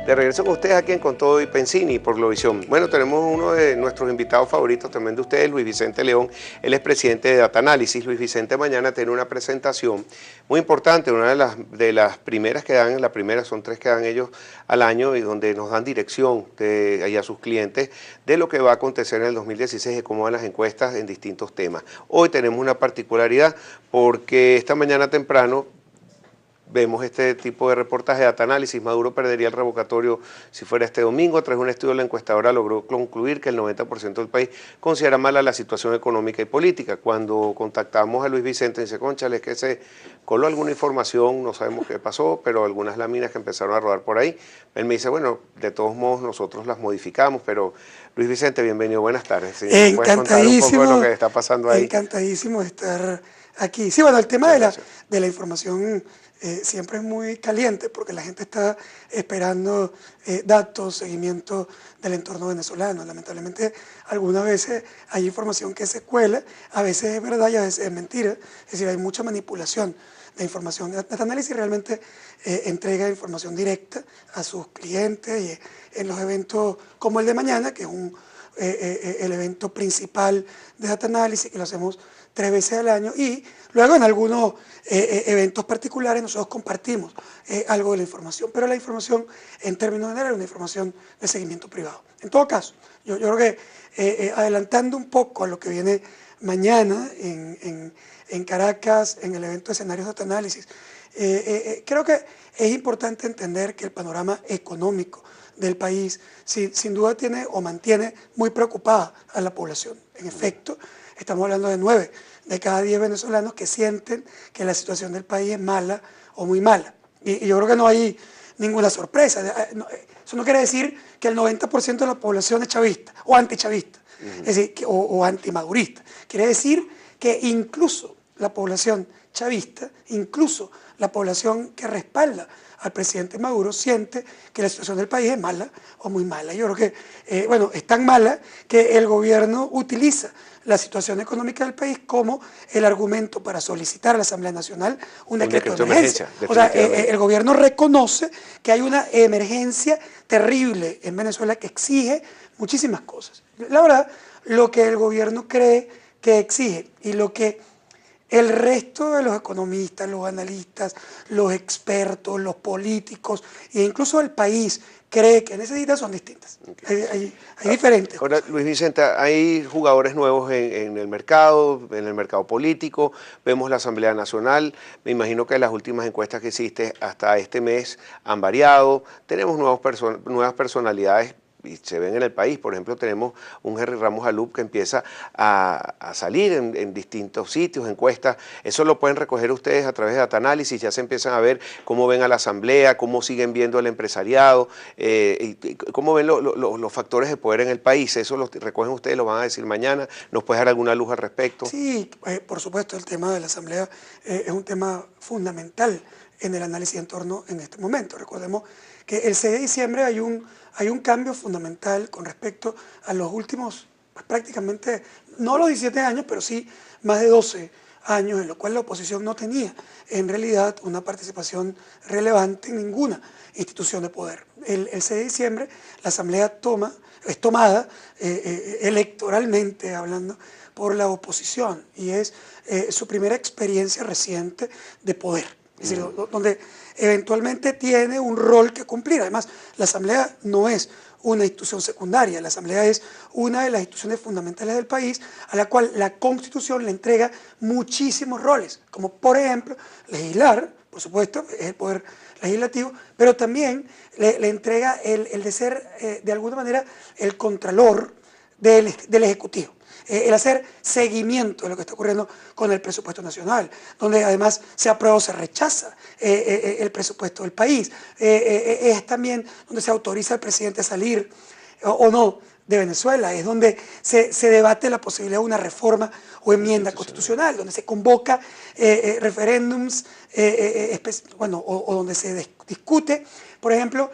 De regreso con ustedes aquí en Con Todo y Pensini por Globovisión. Bueno, tenemos uno de nuestros invitados favoritos también de ustedes, Luis Vicente León. Él es presidente de Data Análisis. Luis Vicente mañana tiene una presentación muy importante, una de las primeras que dan, la primera son 3 que dan ellos al año y donde nos dan dirección a sus clientes de lo que va a acontecer en el 2016 y cómo van las encuestas en distintos temas. Hoy tenemos una particularidad porque esta mañana temprano vemos este tipo de reportaje de Data Análisis. Maduro perdería el revocatorio si fuera este domingo. Tras un estudio, la encuestadora logró concluir que el 90% del país considera mala la situación económica y política. Cuando contactamos a Luis Vicente, dice, cónchale, es que se coló alguna información, no sabemos qué pasó, pero algunas láminas que empezaron a rodar por ahí. Él me dice, bueno, de todos modos nosotros las modificamos, pero Luis Vicente, bienvenido, buenas tardes. ¿Sí? ¿Puedes contar un poco de lo que está pasando ahí? Encantadísimo de estar aquí. Sí, bueno, el tema de la información siempre es muy caliente porque la gente está esperando datos, seguimiento del entorno venezolano. Lamentablemente, algunas veces hay información que se cuela, a veces es verdad y a veces es mentira. Es decir, hay mucha manipulación de información. Data Análisis realmente entrega información directa a sus clientes y en los eventos como el de mañana, que es el evento principal de Data Análisis, que lo hacemos 3 veces al año, y luego en algunos eventos particulares nosotros compartimos algo de la información, pero la información en términos generales es una información de seguimiento privado. En todo caso, yo creo que adelantando un poco a lo que viene mañana en Caracas, en el evento de escenarios de Data Análisis, creo que es importante entender que el panorama económico del país sin duda tiene o mantiene muy preocupada a la población. En efecto, estamos hablando de 9 de cada 10 venezolanos que sienten que la situación del país es mala o muy mala. Y yo creo que no hay ninguna sorpresa. Eso no quiere decir que el 90% de la población es chavista o antichavista, es decir, o antimadurista. Quiere decir que incluso la población chavista, incluso la población que respalda al presidente Maduro, siente que la situación del país es mala o muy mala. Yo creo que, bueno, es tan mala que el gobierno utiliza la situación económica del país como el argumento para solicitar a la Asamblea Nacional un decreto de emergencia. O sea, el gobierno reconoce que hay una emergencia terrible en Venezuela que exige muchísimas cosas. La verdad, lo que el gobierno cree que exige y lo que el resto de los economistas, los analistas, los expertos, los políticos e incluso el país cree que necesita son distintas. Hay diferentes. Ahora, Luis Vicente, hay jugadores nuevos en el mercado político, vemos la Asamblea Nacional, me imagino que las últimas encuestas que hiciste hasta este mes han variado, tenemos nuevas personalidades y se ven en el país. Por ejemplo, tenemos un Henry Ramos Alup que empieza a salir en distintos sitios, encuestas. Eso lo pueden recoger ustedes a través de Data Análisis, ya se empiezan a ver cómo ven a la asamblea, cómo siguen viendo el empresariado, y cómo ven los factores de poder en el país. Eso lo recogen ustedes, lo van a decir mañana. ¿Nos puedes dar alguna luz al respecto? Sí, por supuesto, el tema de la asamblea es un tema fundamental en el análisis de entorno en este momento. Recordemos que el 6 de diciembre hay un cambio fundamental con respecto a los últimos, pues, prácticamente, no los 17 años, pero sí más de 12 años, en los cuales la oposición no tenía en realidad una participación relevante en ninguna institución de poder. El 6 de diciembre la asamblea es tomada electoralmente hablando por la oposición y es su primera experiencia reciente de poder. Es decir, donde eventualmente tiene un rol que cumplir. Además, la Asamblea no es una institución secundaria, la Asamblea es una de las instituciones fundamentales del país a la cual la Constitución le entrega muchísimos roles, como por ejemplo legislar, por supuesto, es el poder legislativo, pero también le entrega el de ser, de alguna manera, el contralor del Ejecutivo. El hacer seguimiento de lo que está ocurriendo con el presupuesto nacional, donde además se aprueba o se rechaza el presupuesto del país. Es también donde se autoriza al presidente a salir o no de Venezuela, es donde se debate la posibilidad de una reforma o enmienda constitucional, donde se convoca referéndums, bueno, o donde se discute, por ejemplo,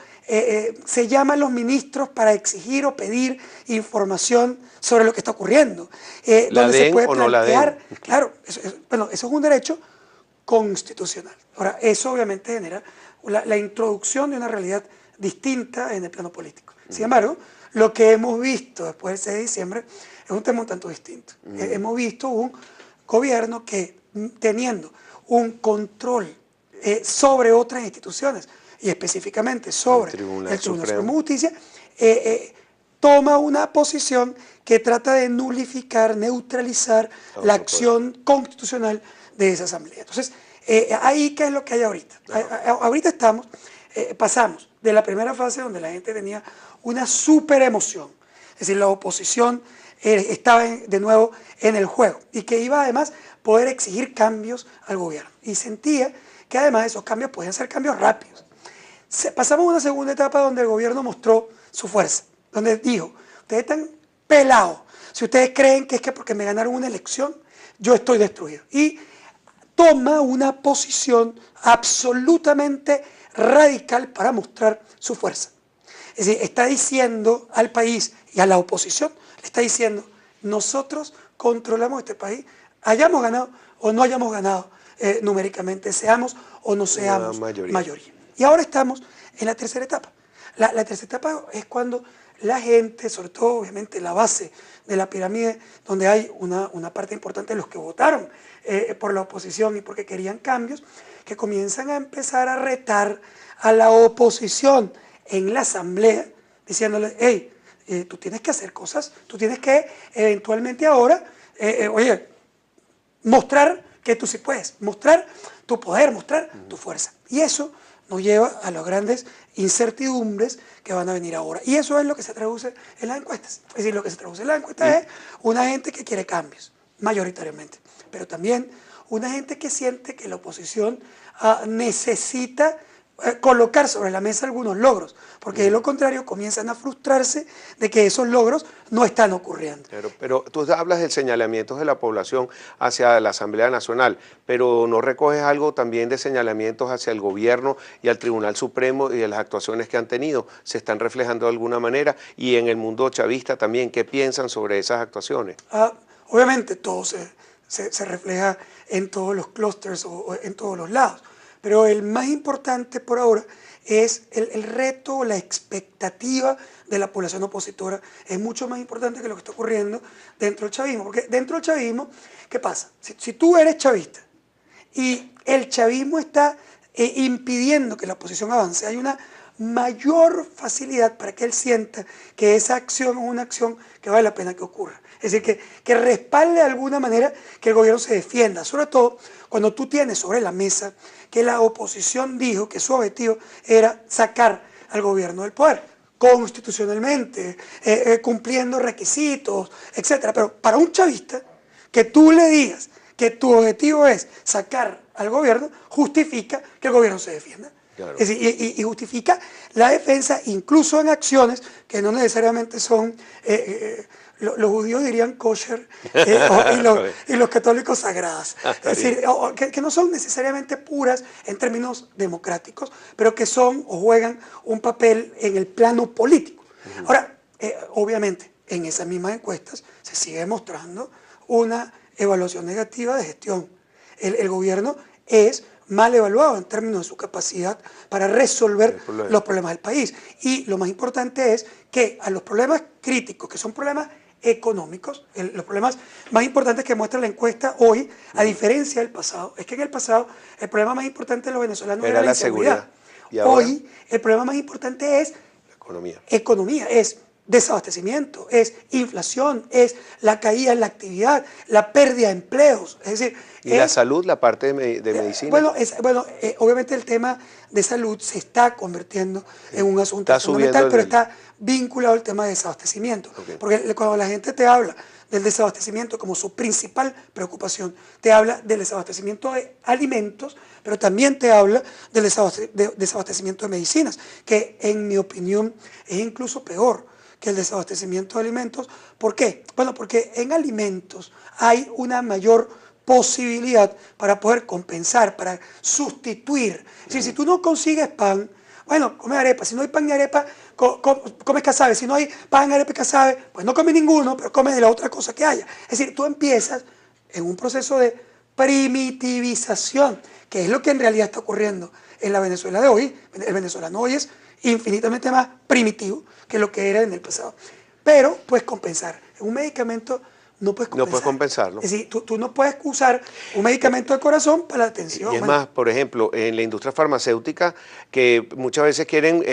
se llama a los ministros para exigir o pedir información sobre lo que está ocurriendo. Donde se puede plantear, claro, bueno, eso es un derecho constitucional. Ahora, eso obviamente genera la introducción de una realidad distinta en el plano político. Sin embargo, lo que hemos visto después del 6 de diciembre es un tema un tanto distinto. Hemos visto un gobierno que, teniendo un control sobre otras instituciones, y específicamente sobre el Tribunal Supremo de Justicia, toma una posición que trata de nulificar, neutralizar la acción constitucional de esa asamblea. Entonces, ahí, ¿qué es lo que hay ahorita? Ahorita pasamos de la primera fase donde la gente tenía una super emoción, es decir, la oposición estaba de nuevo en el juego y que iba además a poder exigir cambios al gobierno y sentía que además esos cambios podían ser cambios rápidos. Pasamos a una segunda etapa donde el gobierno mostró su fuerza, donde dijo, ustedes están pelados, si ustedes creen que es que porque me ganaron una elección, yo estoy destruido. Y toma una posición absolutamente radical para mostrar su fuerza. Es decir, está diciendo al país y a la oposición, le está diciendo, nosotros controlamos este país, hayamos ganado o no hayamos ganado numéricamente, seamos o no seamos mayoría. Y ahora estamos en la tercera etapa. La tercera etapa es cuando la gente, sobre todo obviamente la base de la pirámide, donde hay una parte importante de los que votaron por la oposición y porque querían cambios, que comienzan a empezar a retar a la oposición en la asamblea, diciéndole, hey, tú tienes que hacer cosas, tú tienes que eventualmente ahora, oye, mostrar que tú sí puedes, mostrar tu poder, mostrar tu fuerza. Y eso nos lleva a las grandes incertidumbres que van a venir ahora. Y eso es lo que se traduce en las encuestas. Es decir, lo que se traduce en las encuestas es una gente que quiere cambios, mayoritariamente. Pero también una gente que siente que la oposición necesita colocar sobre la mesa algunos logros, porque de lo contrario comienzan a frustrarse de que esos logros no están ocurriendo. Pero tú hablas del señalamiento de la población hacia la Asamblea Nacional, pero ¿no recoges algo también de señalamientos hacia el gobierno y al Tribunal Supremo y de las actuaciones que han tenido? ¿Se están reflejando de alguna manera? Y en el mundo chavista también, ¿qué piensan sobre esas actuaciones? Obviamente todo se refleja en todos los clústeres o en todos los lados. Pero el más importante por ahora es el reto, la expectativa de la población opositora. Es mucho más importante que lo que está ocurriendo dentro del chavismo. Porque dentro del chavismo, ¿qué pasa? Si tú eres chavista y el chavismo está impidiendo que la oposición avance, hay una mayor facilidad para que él sienta que esa acción es una acción que vale la pena que ocurra. Es decir, que respalde de alguna manera que el gobierno se defienda, sobre todo cuando tú tienes sobre la mesa que la oposición dijo que su objetivo era sacar al gobierno del poder, constitucionalmente, cumpliendo requisitos, etc. Pero para un chavista, que tú le digas que tu objetivo es sacar al gobierno, justifica que el gobierno se defienda. Claro. Es decir, y justifica la defensa incluso en acciones que no necesariamente son, los judíos dirían kosher y los católicos sagradas. Es decir, que no son necesariamente puras en términos democráticos, pero que son o juegan un papel en el plano político. Ahora, obviamente, en esas mismas encuestas se sigue mostrando una evaluación negativa de gestión. El gobierno es mal evaluado en términos de su capacidad para resolver los problemas del país. Y lo más importante es que a los problemas críticos, que son problemas económicos, los problemas más importantes que muestra la encuesta hoy, a diferencia del pasado, es que en el pasado el problema más importante de los venezolanos era la inseguridad. Hoy el problema más importante es economía, es desabastecimiento, es inflación, es la caída en la actividad, la pérdida de empleos. Es decir, ¿y la salud, la parte de medicina? Bueno, obviamente el tema de salud se está convirtiendo en un asunto fundamental, pero está vinculado al tema de desabastecimiento. Porque cuando la gente te habla del desabastecimiento como su principal preocupación, te habla del desabastecimiento de alimentos, pero también te habla del desabastecimiento de medicinas, que en mi opinión es incluso peor que el desabastecimiento de alimentos. ¿Por qué? Bueno, porque en alimentos hay una mayor posibilidad para poder compensar, para sustituir. Es decir, si tú no consigues pan, bueno, come arepa. Si no hay pan ni arepa, comes casabe. Si no hay pan, arepa y casabe, pues no comes ninguno, pero comes de la otra cosa que haya. Es decir, tú empiezas en un proceso de primitivización, que es lo que en realidad está ocurriendo en la Venezuela de hoy. El venezolano hoy es infinitamente más primitivo que lo que era en el pasado. Pero puedes compensar. Un medicamento no puedes compensar. No puedes compensarlo. Es decir, tú no puedes usar un medicamento del corazón para la atención. Y es más, por ejemplo, en la industria farmacéutica, que muchas veces quieren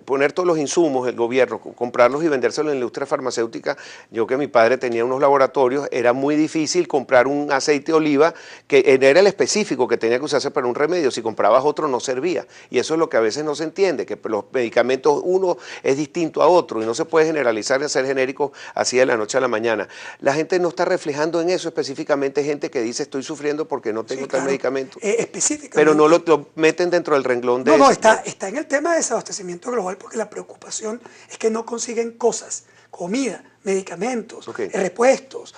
poner todos los insumos, el gobierno, comprarlos y vendérselos en la industria farmacéutica. Yo que mi padre tenía unos laboratorios, era muy difícil comprar un aceite de oliva que era el específico que tenía que usarse para un remedio. Si comprabas otro no servía. Y eso es lo que a veces no se entiende, que los medicamentos uno es distinto a otro y no se puede generalizar y hacer genéricos así de la noche a la mañana. La gente no está reflejando en eso específicamente, gente que dice estoy sufriendo porque no tengo tal medicamento. Específicamente. Pero no lo meten dentro del renglón de... No, está en el tema de desabastecimiento global porque la preocupación es que no consiguen cosas, comida, medicamentos, repuestos.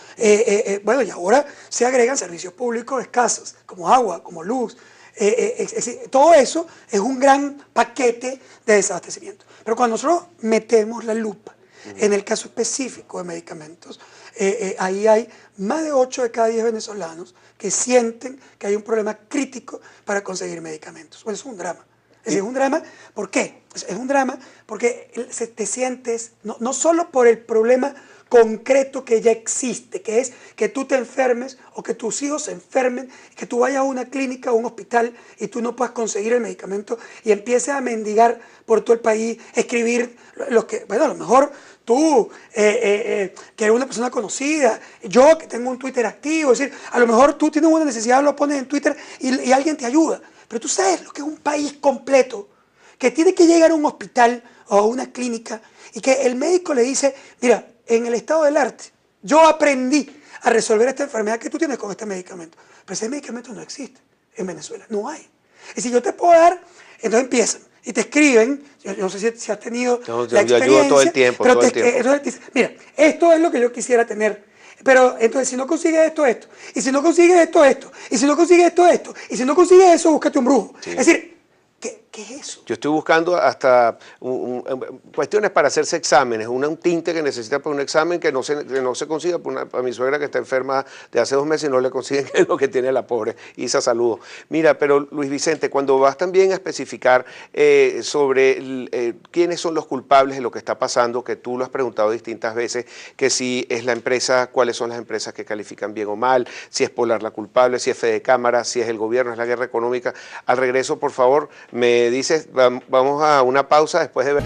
Bueno, y ahora se agregan servicios públicos escasos, como agua, como luz. Todo eso es un gran paquete de desabastecimiento. Pero cuando nosotros metemos la lupa en el caso específico de medicamentos, ahí hay más de 8 de cada 10 venezolanos que sienten que hay un problema crítico para conseguir medicamentos. Bueno, es un drama. Es decir, es un drama, ¿por qué? Es un drama porque te sientes, no solo por el problema concreto que ya existe, que es que tú te enfermes o que tus hijos se enfermen, que tú vayas a una clínica o un hospital y tú no puedas conseguir el medicamento y empieces a mendigar por todo el país, escribir los que, bueno, a lo mejor tú, que eres una persona conocida, yo que tengo un Twitter activo, es decir, a lo mejor tú tienes una necesidad, lo pones en Twitter y alguien te ayuda, pero tú sabes lo que es un país completo, que tiene que llegar a un hospital o a una clínica y que el médico le dice, mira, en el estado del arte, yo aprendí a resolver esta enfermedad que tú tienes con este medicamento, pero ese medicamento no existe en Venezuela, no hay. Y si yo te puedo dar, entonces empiezan y te escriben, yo no sé si has tenido la experiencia, yo ayudo todo el tiempo, pero entonces te dicen, mira, esto es lo que yo quisiera tener, pero entonces si no consigues esto, y si no consigues esto, y si no consigues esto, y si no consigues eso, búscate un brujo. Sí. Es decir, ¿qué es eso? Yo estoy buscando hasta cuestiones para hacerse exámenes, un tinte que necesita para un examen que no se consiga para mi suegra que está enferma de hace 2 meses y no le consiguen que es lo que tiene la pobre. Isa, saludo. Mira, pero Luis Vicente, cuando vas también a especificar sobre quiénes son los culpables de lo que está pasando, que tú lo has preguntado distintas veces, que si es la empresa, cuáles son las empresas que califican bien o mal, si es Polar la culpable, si es Fede Cámara, si es el gobierno, es la guerra económica. Al regreso, por favor, me dices, vamos a una pausa después de ver...